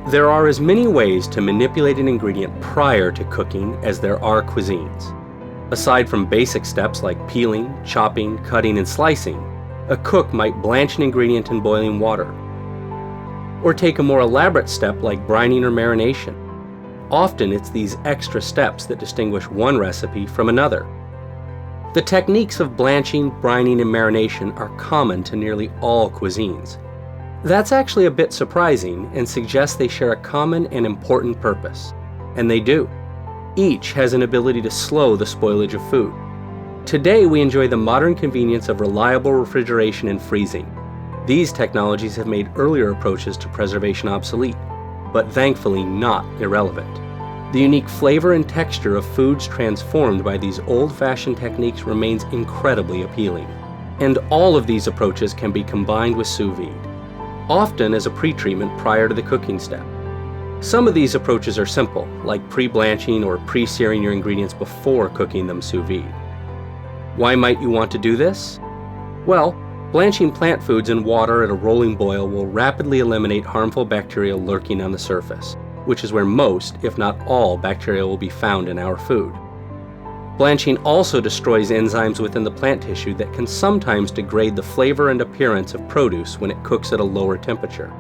There are as many ways to manipulate an ingredient prior to cooking as there are cuisines. Aside from basic steps like peeling, chopping, cutting, and slicing, a cook might blanch an ingredient in boiling water. Or take a more elaborate step like brining or marination. Often it's these extra steps that distinguish one recipe from another. The techniques of blanching, brining, and marination are common to nearly all cuisines. That's actually a bit surprising and suggests they share a common and important purpose. And they do. Each has an ability to slow the spoilage of food. Today we enjoy the modern convenience of reliable refrigeration and freezing. These technologies have made earlier approaches to preservation obsolete, but thankfully not irrelevant. The unique flavor and texture of foods transformed by these old-fashioned techniques remains incredibly appealing. And all of these approaches can be combined with sous vide, often as a pre-treatment prior to the cooking step. Some of these approaches are simple, like pre-blanching or pre-searing your ingredients before cooking them sous vide. Why might you want to do this? Well, blanching plant foods in water at a rolling boil will rapidly eliminate harmful bacteria lurking on the surface, which is where most, if not all, bacteria will be found in our food. Blanching also destroys enzymes within the plant tissue that can sometimes degrade the flavor and appearance of produce when it cooks at a lower temperature.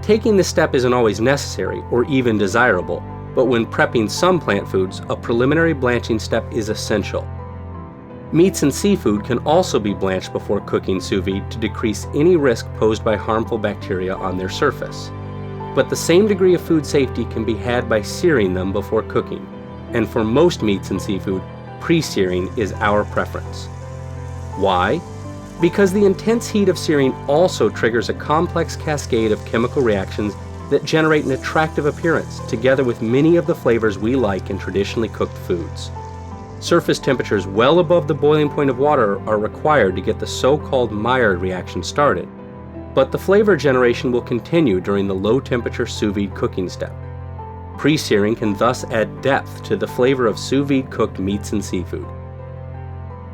Taking this step isn't always necessary or even desirable, but when prepping some plant foods, a preliminary blanching step is essential. Meats and seafood can also be blanched before cooking sous vide to decrease any risk posed by harmful bacteria on their surface. But the same degree of food safety can be had by searing them before cooking, and for most meats and seafood, pre-searing is our preference. Why? Because the intense heat of searing also triggers a complex cascade of chemical reactions that generate an attractive appearance, together with many of the flavors we like in traditionally cooked foods. Surface temperatures well above the boiling point of water are required to get the so-called Maillard reaction started, but the flavor generation will continue during the low-temperature sous vide cooking step. Pre-searing can thus add depth to the flavor of sous vide cooked meats and seafood.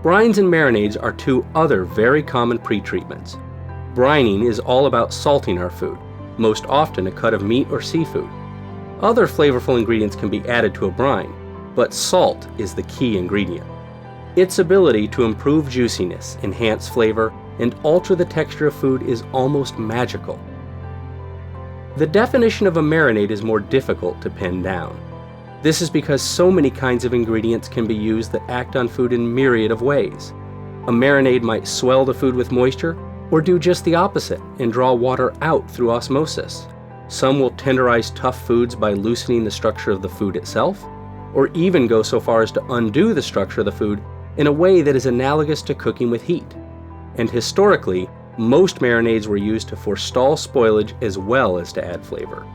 Brines and marinades are two other very common pre-treatments. Brining is all about salting our food, most often a cut of meat or seafood. Other flavorful ingredients can be added to a brine, but salt is the key ingredient. Its ability to improve juiciness, enhance flavor, and alter the texture of food is almost magical. The definition of a marinade is more difficult to pin down. This is because so many kinds of ingredients can be used that act on food in myriad of ways. A marinade might swell the food with moisture, or do just the opposite and draw water out through osmosis. Some will tenderize tough foods by loosening the structure of the food itself, or even go so far as to undo the structure of the food in a way that is analogous to cooking with heat. And historically, most marinades were used to forestall spoilage as well as to add flavor.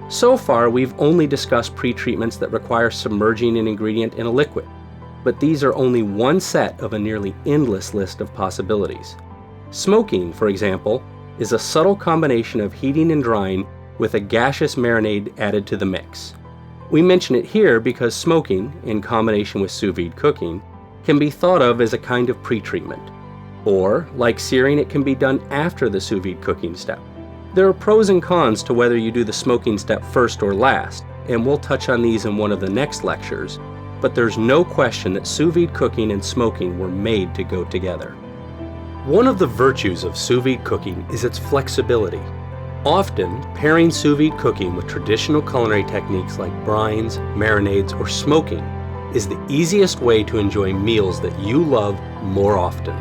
So far, we've only discussed pre-treatments that require submerging an ingredient in a liquid, but these are only one set of a nearly endless list of possibilities. Smoking, for example, is a subtle combination of heating and drying with a gaseous marinade added to the mix. We mention it here because smoking, in combination with sous vide cooking, can be thought of as a kind of pre-treatment. Or, like searing, it can be done after the sous vide cooking step. There are pros and cons to whether you do the smoking step first or last, and we'll touch on these in one of the next lectures, but there's no question that sous vide cooking and smoking were made to go together. One of the virtues of sous vide cooking is its flexibility. Often, pairing sous vide cooking with traditional culinary techniques like brines, marinades, or smoking is the easiest way to enjoy meals that you love more often.